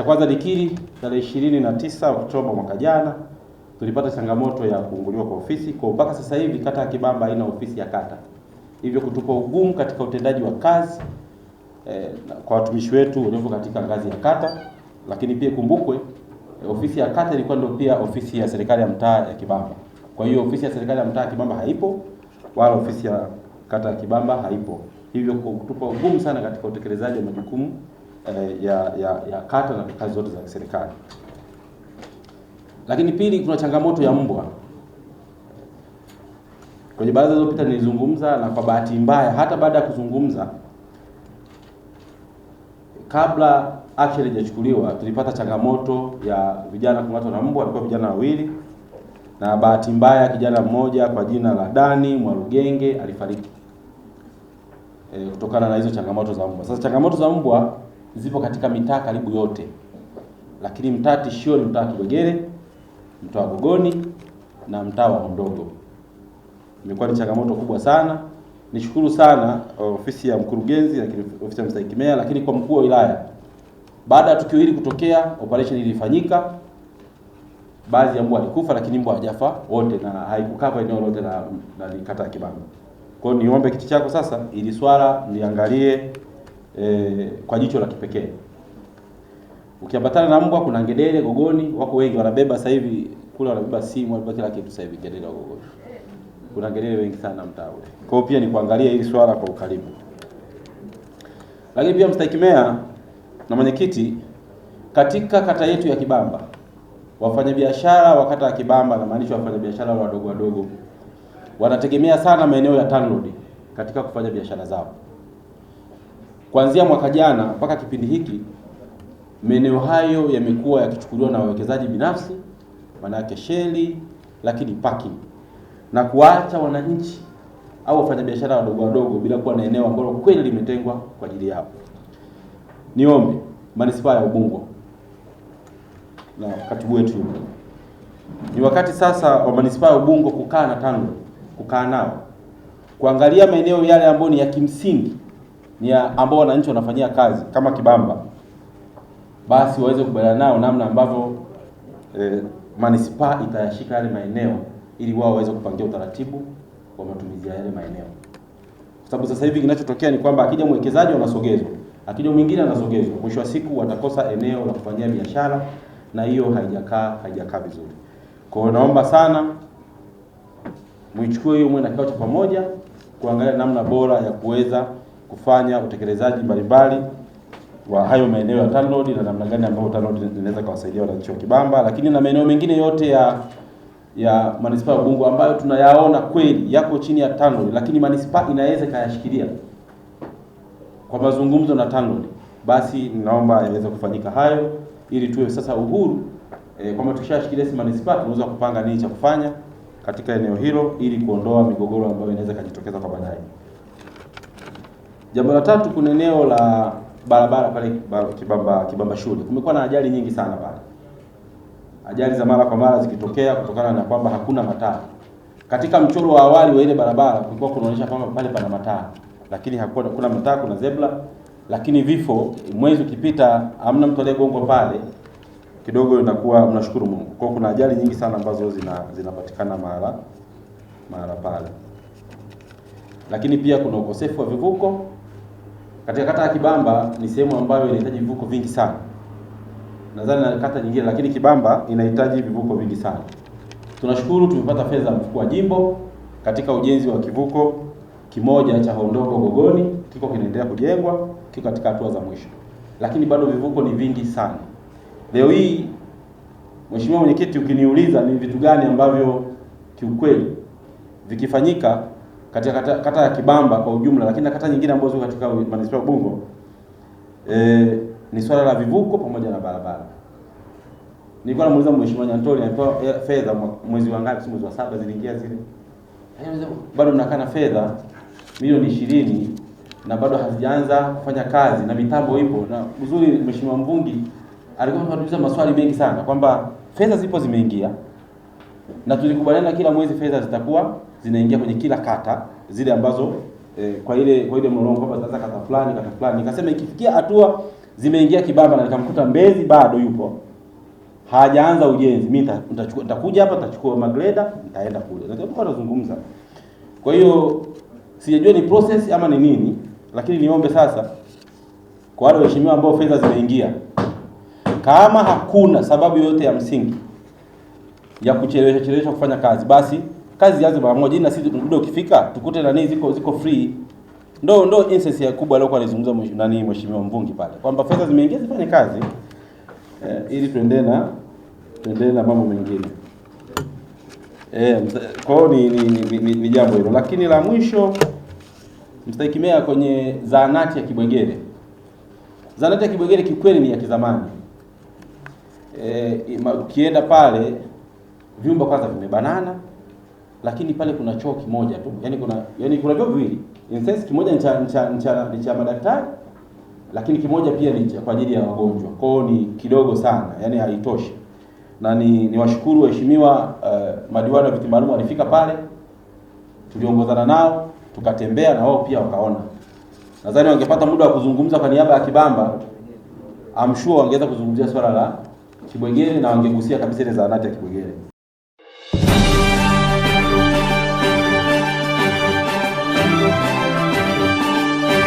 Cha kwanza nikiri, tarehe 29 Oktoba mwaka jana tulipata changamoto ya kuunguliwa kwa ofisi. Kwa mpaka sasa hivi kata ya Kibamba haina ofisi ya kata, hivyo kutupa ugumu katika utendaji wa kazi kwa watumishi wetu walio katika ngazi ya kata. Lakini pia kumbukwe, ofisi ya kata ilikuwa ndio pia ofisi ya serikali ya mtaa ya Kibamba. Kwa hiyo ofisi ya serikali ya mtaa ya Kibamba haipo, wala ofisi ya kata ya Kibamba haipo, hivyo kutupa ugumu sana katika utekelezaji wa majukumu ya kata na kazi zote za serikali. Lakini pili, kuna changamoto ya mbwa. Kwenye baraza zilizopita nilizungumza, na kwa bahati mbaya hata baada ya kuzungumza, kabla action haijachukuliwa, tulipata changamoto ya vijana kung'atwa na mbwa. Walikuwa vijana wawili, na bahati mbaya kijana mmoja kwa jina la Dani Mwalugenge alifariki kutokana na hizo changamoto za mbwa. Sasa changamoto za mbwa zipo katika mitaa karibu yote, lakini mtaa tishio ni mtaa Kibegere, mtaa Gogoni na mtaa wa Hondogo. Imekuwa ni changamoto kubwa sana. Nishukuru sana ofisi ya mkurugenzi, lakini ofisi ya mstahiki meya, lakini kwa mkuu wa wilaya, baada ya tukio hili kutokea, operation ilifanyika. Baadhi ya mbwa walikufa, lakini mbwa hajafa wote, na haikukava eneo lote la kata ya Kibamba. Kwa hiyo niombe kiti chako sasa, ili swala niangalie kwa jicho la kipekee. Ukiambatana na mbwa, kuna ngedere Gogoni, wako wengi wanabeba sasa hivi kule, wanabeba simu, wanabeba kila kitu sasa hivi ngedere wa Gogoni. Kuna ngedere wengi sana mtaa ule. Kwa hiyo pia ni kuangalia hili swala kwa ukaribu. Lakini pia mstahiki meya na mwenyekiti, katika kata yetu ya Kibamba, wafanyabiashara wa kata ya Kibamba, na maanisha wafanyabiashara wadogo wadogo, wanategemea sana maeneo ya TANROADS katika kufanya biashara zao. Kuanzia mwaka jana mpaka kipindi hiki, maeneo hayo yamekuwa yakichukuliwa na wawekezaji binafsi, maana yake sheli, lakini parking, na kuacha wananchi au wafanyabiashara wadogo wadogo bila kuwa na eneo ambalo kweli limetengwa kwa ajili yao. Niombe manispaa ya Ubungo na katibu wetu, ni wakati sasa wa manispaa ya Ubungo kukaa na TANROADS, kukaa nao kuangalia maeneo yale ambayo ni ya kimsingi, ni ambao wananchi wanafanyia kazi kama Kibamba, basi waweze kubaliana nao namna ambavyo manispaa itayashika yale maeneo, ili wao waweze kupangia utaratibu wa matumizi ya yale maeneo. Kwa sababu sasa hivi kinachotokea ni kwamba akija mwekezaji wanasogezwa, akija mwingine anasogezwa, mwisho wa siku watakosa eneo la kufanyia biashara, na hiyo haijakaa vizuri. Kwa hiyo naomba sana mwichukue hiyo mwe na kikao cha pamoja kuangalia namna bora ya kuweza kufanya utekelezaji mbalimbali wa hayo maeneo ya TANROADS, na namna gani ambayo TANROADS inaweza kuwasaidia wananchi wa Kibamba, lakini na maeneo mengine yote ya manispaa ya Ubungo ambayo tunayaona kweli yako chini ya TANROADS, lakini manispaa inaweza kayashikilia kwa mazungumzo na TANROADS, basi ninaomba yaweze kufanyika hayo, ili tuwe sasa uhuru kwamba tukishashikilia manispaa tunaweza kupanga nini cha kufanya katika eneo hilo, ili kuondoa migogoro ambayo inaweza kujitokeza kwa baadaye. Jambo la tatu, kuna eneo la barabara pale Kibamba shule. Kumekuwa na ajali nyingi sana pale. Ajali za mara kwa mara zikitokea kutokana na kwamba hakuna mataa. Katika mchoro wa awali wa ile barabara kulikuwa kunaonyesha kwamba pale pana mataa, lakini hakuna mataa, kuna zebra, lakini vifo mwezi ukipita hamna mtu aliyegongwa pale, kidogo inakuwa mnashukuru Mungu. Kwa kuna ajali nyingi sana ambazo zinapatikana mara pale. Lakini pia kuna ukosefu wa vivuko. Katika kata ya Kibamba ni sehemu ambayo inahitaji vivuko vingi sana. Nadhani na kata nyingine, lakini Kibamba inahitaji vivuko vingi sana. Tunashukuru tumepata fedha mfuko wa jimbo katika ujenzi wa kivuko kimoja cha Hondogo Gogoni, kiko kinaendelea kujengwa, kiko katika hatua za mwisho. Lakini bado vivuko ni vingi sana. Leo hii Mheshimiwa Mwenyekiti, ukiniuliza ni vitu gani ambavyo kiukweli vikifanyika katika kata ya Kibamba kwa ujumla, lakini na kata nyingine ambazo katika manispaa ya Ubungo, ni swala la vivuko pamoja na barabara. Nilikuwa namuuliza Mheshimiwa Nyantoli anapewa fedha mwezi wa ngapi, mwezi wa 7 ziliingia zile. Bado mnakaa na fedha milioni 20 na bado hazijaanza kufanya kazi na mitambo ipo. Na uzuri Mheshimiwa Mvungi alikuwa anatuuliza maswali mengi sana kwamba fedha zipo zimeingia, na tulikubaliana kila mwezi fedha zitakuwa zinaingia kwenye kila kata zile ambazo kwa ile mlolongo kwamba sasa kata fulani. Nikasema ikifikia hatua zimeingia Kibamba na nikamkuta Mbezi bado yupo, hajaanza ujenzi, mimi nitakuja hapa, nitachukua magreda, nitaenda kule. Na tulikuwa tunazungumza. Kwa hiyo sijajua ni process ama ni nini, lakini niombe sasa kwa wale waheshimiwa ambao fedha zimeingia, kama hakuna sababu yoyote ya msingi ya kuchelewesha kufanya kazi, basi kazi zianze mara moja, na sisi muda ukifika tukute nani ziko free. Ndo instance ya kubwa aliyokuwa anazungumza mheshimiwa Mvungi pale kwamba fedha zimeingia zifanye kazi, ili tuendelee na mambo mengine. Kwa hiyo ni jambo hilo. Lakini la mwisho, Mstahiki Meya, kwenye zahanati ya Kibwegere. Zahanati ya Kibwegere kikweli ni ya kizamani. Ukienda pale vyumba kwanza vimebanana, lakini pale kuna choo kimoja tu. Yaani kuna vyoo viwili. Instance kimoja ni cha madaktari, lakini kimoja pia ni kwa ajili ya wagonjwa. Kwa hiyo ni kidogo sana, yani haitoshi. Na ni washukuru waheshimiwa madiwani wa viti maalum walifika pale, tuliongozana nao, tukatembea na wao pia wakaona. Nadhani wangepata muda wa kuzungumza kwa niaba ya Kibamba, I'm sure wangeweza kuzungumzia swala la Kibwegere na wangegusia kabisa ile zahanati ya Kibwegere.